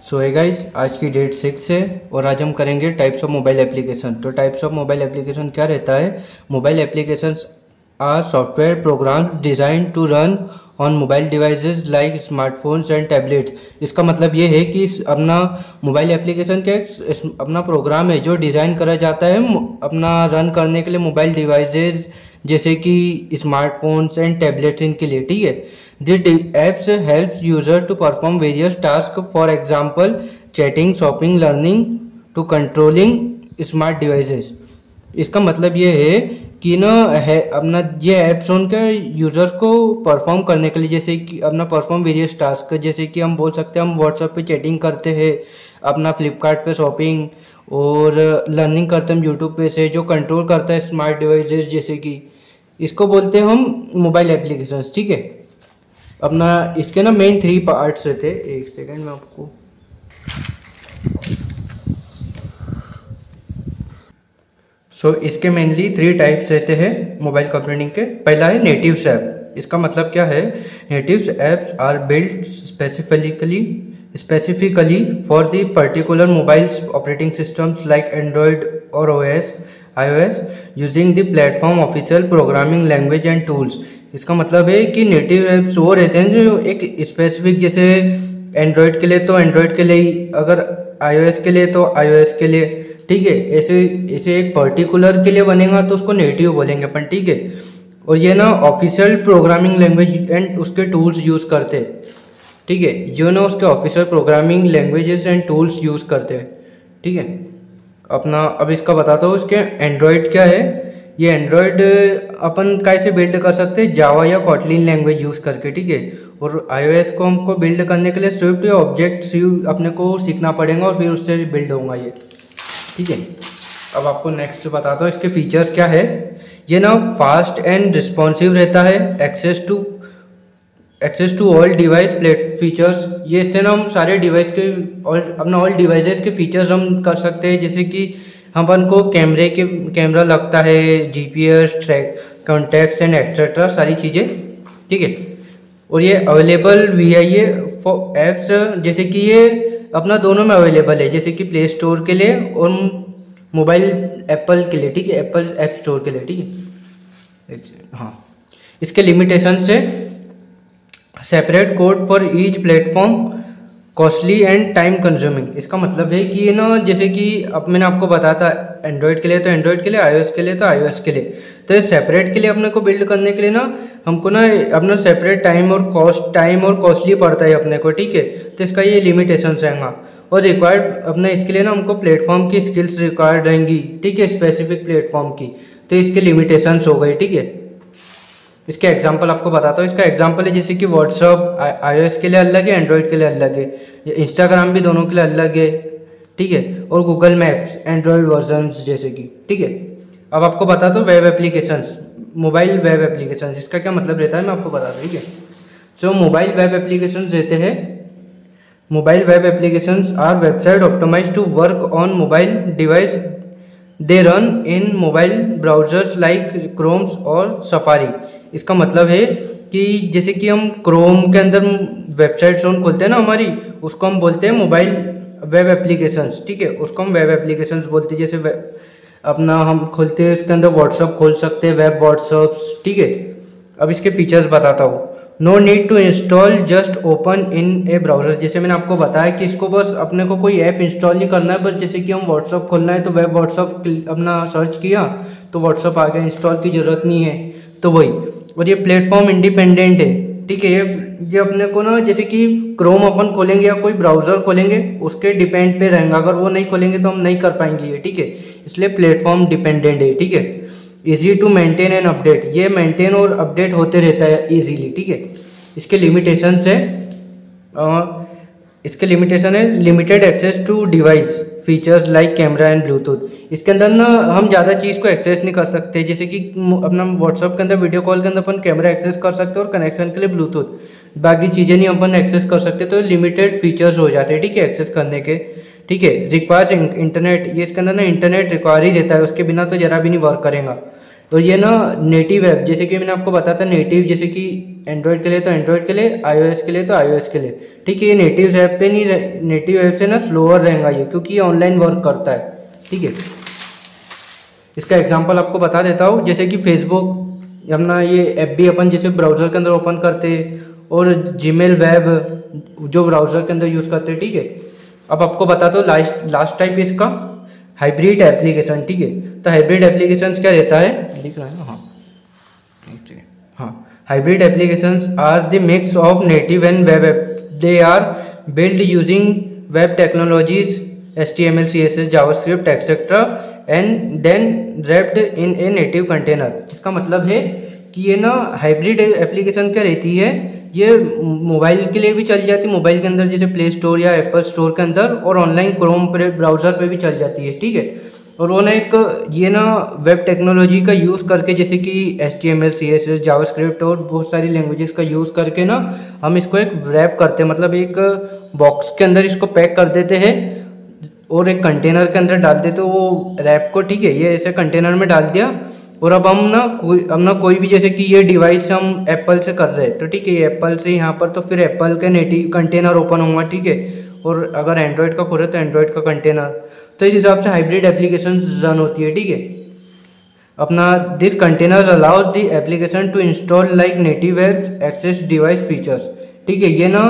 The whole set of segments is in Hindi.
सो है गाइज, आज की डेट 6 है और आज हम करेंगे टाइप्स ऑफ मोबाइल एप्लीकेशन। तो टाइप्स ऑफ मोबाइल एप्लीकेशन क्या रहता है? Mobile applications are software programs design to run on mobile devices like smartphones and tablets. इसका मतलब ये है कि अपना मोबाइल एप्लीकेशन का अपना प्रोग्राम है जो डिज़ाइन करा जाता है अपना रन करने के लिए मोबाइल डिवाइसेस जैसे कि स्मार्टफोन्स एंड टैबलेट्स इनके लिए। ठीक है, this apps helps user to perform various task, for example chatting, shopping, learning to controlling smart devices. इसका मतलब ये है कि ना है अपना ये ऐप्स उनके यूजर्स को परफॉर्म करने के लिए, जैसे कि अपना परफॉर्म वेरियस टास्क, जैसे कि हम बोल सकते हैं हम व्हाट्सएप पे चैटिंग करते हैं, अपना फ्लिपकार्ट पे शॉपिंग और लर्निंग करते हैं हम यूट्यूब पे से, जो कंट्रोल करता है स्मार्ट डिवाइसेस जैसे कि, इसको बोलते हैं हम मोबाइल एप्लीकेशंस। ठीक है, अपना इसके ना मेन 3 पार्ट्स रहते। एक सेकेंड में आपको इसके मेनली 3 टाइप्स रहते हैं मोबाइल कंप्यूटिंग के। पहला है नेटिव्स ऐप। इसका मतलब क्या है? Natives apps are build specifically for the particular mobile operating systems like Android और iOS using the platform official programming language and tools. इसका मतलब है कि नेटिव ऐप्स वो रहते हैं जो एक स्पेसिफिक, जैसे एंड्रॉयड के लिए तो एंड्रॉयड के लिए ही, अगर iOS के लिए तो iOS के लिए। ठीक है, ऐसे एक पर्टिकुलर के लिए बनेगा तो उसको नेटिव बोलेंगे अपन। ठीक है, और ये ना ऑफिशियल प्रोग्रामिंग लैंग्वेज एंड उसके टूल्स यूज करते हैं। ठीक है, जो ना उसके official programming languages and tools use करते हैं। ठीक है, अपना अब इसका बताता हूँ। इसके एंड्रॉयड क्या है? ये एंड्रॉयड अपन कैसे बिल्ड कर सकते हैं? जावा या कॉटलिन लैंग्वेज यूज करके। ठीक है, और iOS को हमको बिल्ड करने के लिए स्विफ्ट या ऑब्जेक्ट सी अपने को सीखना पड़ेगा और फिर उससे बिल्ड होगा ये। ठीक है, अब आपको नेक्स्ट बताता हूँ इसके फीचर्स क्या है। ये ना फास्ट एंड रिस्पॉन्सिव रहता है, access to all device features. ये इससे ना हम सारे डिवाइस के अपना ऑल डिवाइसेस के फीचर्स हम कर सकते हैं, जैसे कि अपन को कैमरा लगता है, GPS, कॉन्टैक्ट्स एंड एक्सेट्रा सारी चीज़ें। ठीक है, और ये अवेलेबल VIA फॉर एप्स, जैसे कि ये अपना दोनों में अवेलेबल है, जैसे कि प्ले स्टोर के लिए और मोबाइल एप्पल के लिए। ठीक है, एप्पल ऐप स्टोर के लिए। ठीक है, हाँ। इसके लिमिटेशन से separate code for each platform, costly and time consuming. इसका मतलब है कि ये ना, जैसे कि अब मैंने आपको बताया था एंड्रॉयड के लिए तो एंड्रॉयड के लिए, iOS के लिए तो iOS के लिए। तो ये सेपरेट के लिए अपने को बिल्ड करने के लिए ना हमको ना अपना सेपरेट टाइम और कॉस्टली पड़ता है अपने को। ठीक है, तो इसका ये लिमिटेशन रहेगा। और रिक्वायर्ड अपने इसके लिए ना हमको प्लेटफॉर्म की स्किल्स रिक्वायर्ड रहेंगी। ठीक है, स्पेसिफिक प्लेटफॉर्म की, तो इसके लिमिटेशंस हो गई। ठीक है, इसके एग्जांपल आपको बताता हूँ। इसका एग्जांपल है जैसे कि व्हाट्सअप iOS के लिए अलग है, एंड्रॉयड के लिए अलग है, इंस्टाग्राम भी दोनों के लिए अलग है। ठीक है, और गूगल मैप्स एंड्रॉयड वर्जन्स जैसे कि। ठीक है, अब आपको बताता हूँ web applications, mobile web applications. इसका क्या मतलब रहता है मैं आपको बताता हूँ। ठीक है, सो मोबाइल वेब एप्लीकेशंस रहते हैं, mobile web applications are website optimised to work on mobile device, they run in mobile browsers like chromes और सफारी। इसका मतलब है कि जैसे कि हम क्रोम के अंदर वेबसाइट्स खोलते हैं ना हमारी, उसको हम बोलते हैं मोबाइल वेब एप्लीकेशंस। ठीक है, उसको हम वेब एप्लीकेशंस बोलते हैं। जैसे अपना हम खोलते हैं, इसके अंदर व्हाट्सअप खोल सकते हैं, वेब व्हाट्सअप्स। ठीक है, अब इसके फीचर्स बताता हूँ। No need to install, just open in a browser. जैसे मैंने आपको बताया कि इसको बस अपने को कोई ऐप इंस्टॉल नहीं करना है, बस जैसे कि हम व्हाट्सअप खोलना है तो वेब व्हाट्सअप अपना सर्च किया तो व्हाट्सअप आ गया, इंस्टॉल की जरूरत नहीं है। तो वही, और ये प्लेटफॉर्म इंडिपेंडेंट है। ठीक है, ये अपने को ना जैसे कि क्रोम अपन खोलेंगे या कोई ब्राउजर खोलेंगे उसके डिपेंड पे रहेगा, अगर वो नहीं खोलेंगे तो हम नहीं कर पाएंगे ये। ठीक है, इसलिए प्लेटफॉर्म डिपेंडेंट है। ठीक है, easy to maintain and update, ये मेंटेन और अपडेट होते रहता है इजीली। ठीक है, इसके लिमिटेशन है limited access to device features like camera and Bluetooth. इसके अंदर ना हम ज़्यादा चीज़ को एक्सेस नहीं कर सकते, जैसे कि अपना व्हाट्सअप के अंदर वीडियो कॉल के अंदर अपन कैमरा एक्सेस कर सकते हैं और कनेक्शन के लिए ब्लूटूथ, बाकी चीज़ें नहीं अपन एक्सेस कर सकते, तो लिमिटेड फीचर्स हो जाते हैं। ठीक है, एक्सेस करने के। ठीक है, रिक्वायर्स इंटरनेट, ये इसके अंदर ना इंटरनेट रिक्वायर ही रहता है, उसके बिना तो जरा भी नहीं वर्क करेगा। तो ये ना नेटिव ऐप, जैसे कि मैंने आपको बताया था नेटिव, जैसे कि एंड्रॉयड के लिए तो एंड्रॉयड के लिए, आईओएस के लिए तो आईओएस के लिए। ठीक है, ये नेटिव ऐप पे नहीं, नेटिव ऐप से ना स्लोअर रहेगा ये, क्योंकि ये ऑनलाइन वर्क करता है। ठीक है, इसका एग्जांपल आपको बता देता हूँ। जैसे कि फेसबुक अपना ये ऐप भी अपन जैसे ब्राउज़र के अंदर ओपन करते, और जीमेल वेब जो ब्राउज़र के अंदर यूज़ करते। ठीक है, अब आपको बता दो लास्ट टाइप इसका हाइब्रिड एप्लीकेशन। ठीक है, तो हाइब्रिड एप्लीकेशन क्या रहता है, लिख रहा है ना, हाँ, hybrid applications are the mix of native and web app. They are build using web technologies HTML, CSS, JavaScript etcetera and then wrapped in a native container. इसका मतलब है कि ये ना हाइब्रिड एप्लीकेशन क्या रहती है, ये मोबाइल के लिए भी चल जाती है, मोबाइल के अंदर जैसे प्ले स्टोर या एप्पल स्टोर के अंदर, और ऑनलाइन क्रोम ब्राउज़र पे भी चल जाती है। ठीक है, और वो ना एक ये ना वेब टेक्नोलॉजी का यूज़ करके, जैसे कि HTML, CSS, जावास्क्रिप्ट और बहुत सारी लैंग्वेजेस का यूज़ करके ना हम इसको एक रैप करते हैं, मतलब एक बॉक्स के अंदर इसको पैक कर देते हैं और एक कंटेनर के अंदर डाल देते वो रैप को। ठीक है, ये ऐसे कंटेनर में डाल दिया, और अब हम ना कोई भी, जैसे कि ये डिवाइस हम एप्पल से कर रहे हैं, तो ठीक है, ये एप्पल से यहाँ पर, तो फिर एप्पल के नेटिव कंटेनर ओपन होगा। ठीक है, और अगर एंड्रॉयड का खोले तो एंड्रॉयड का कंटेनर। तो इस हिसाब से हाइब्रिड एप्लीकेशन रन होती है। ठीक है, अपना this container allows the application to install like native apps access device features. ठीक है, ये ना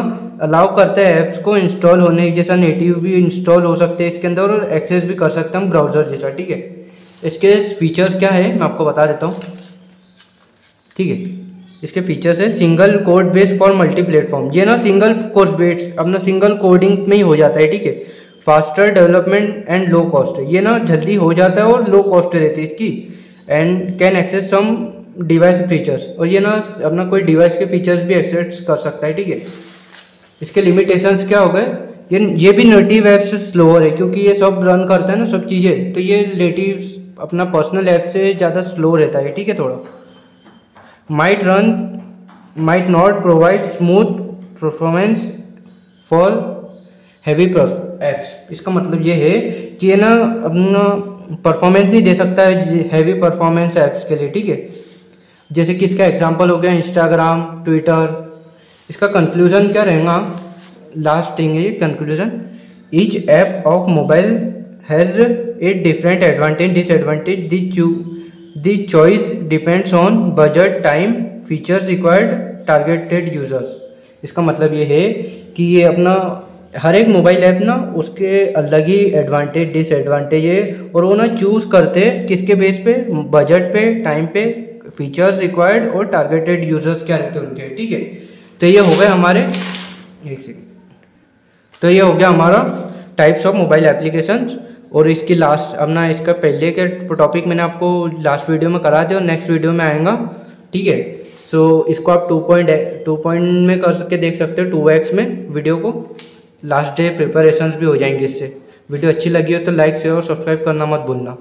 अलाउ करता है ऐप्स को इंस्टॉल होने जैसा, नेटिव भी इंस्टॉल हो सकते हैं इसके अंदर, और एक्सेस भी कर सकते हैं हम ब्राउज़र जैसा। ठीक है, इसके फीचर्स क्या है मैं आपको बता देता हूँ। ठीक है, इसके फीचर्स है single code base for multi platform. ये ना सिंगल कोड बेस अपना सिंगल कोडिंग में ही हो जाता है। ठीक है, faster development and low cost, ये ना जल्दी हो जाता है और लो कॉस्ट रहती है इसकी, and can access some device features, और ये ना अपना कोई डिवाइस के फीचर्स भी एक्सेस कर सकता है। ठीक है, इसके लिमिटेशंस क्या हो गए, ये भी नेटिव ऐप से स्लोअर है, क्योंकि ये सब रन करता है ना सब चीज़ें, तो ये नेटिव अपना पर्सनल ऐप से ज़्यादा स्लो रहता है। ठीक है, थोड़ा might not provide smooth performance for heavy apps. इसका मतलब ये है कि ये ना अपना परफॉर्मेंस नहीं दे सकता है हैवी परफॉर्मेंस ऐप्स के लिए। ठीक है, जैसे कि इसका एग्जांपल हो गया इंस्टाग्राम, ट्विटर। इसका कंक्लूजन क्या रहेगा, लास्ट थिंग है ये conclusion, each app of mobile has a different advantage disadvantage, the choice depends on budget, time, features required, targeted users. इसका मतलब ये है कि ये अपना हर एक मोबाइल ऐप ना उसके अलग ही एडवांटेज डिसएडवांटेज है, और वो ना चूज़ करते किसके बेस पे, बजट पे, टाइम पे, फीचर्स रिक्वायर्ड और टारगेटेड यूजर्स क्या रहते हैं उनके। ठीक है, तो ये हो गए हमारे, एक सेकेंड, तो ये हो गया हमारा टाइप्स ऑफ मोबाइल एप्लीकेशंस। और इसकी लास्ट अपना इसका पहले के टॉपिक मैंने आपको लास्ट वीडियो में करा दिया और नेक्स्ट वीडियो में आएगा। ठीक है, सो इसको आप 2 में कर सके देख सकते हो, 2x में वीडियो को। लास्ट डे प्रिपरेशंस भी हो जाएंगे इससे। वीडियो अच्छी लगी हो तो लाइक शेयर और सब्सक्राइब करना मत भूलना।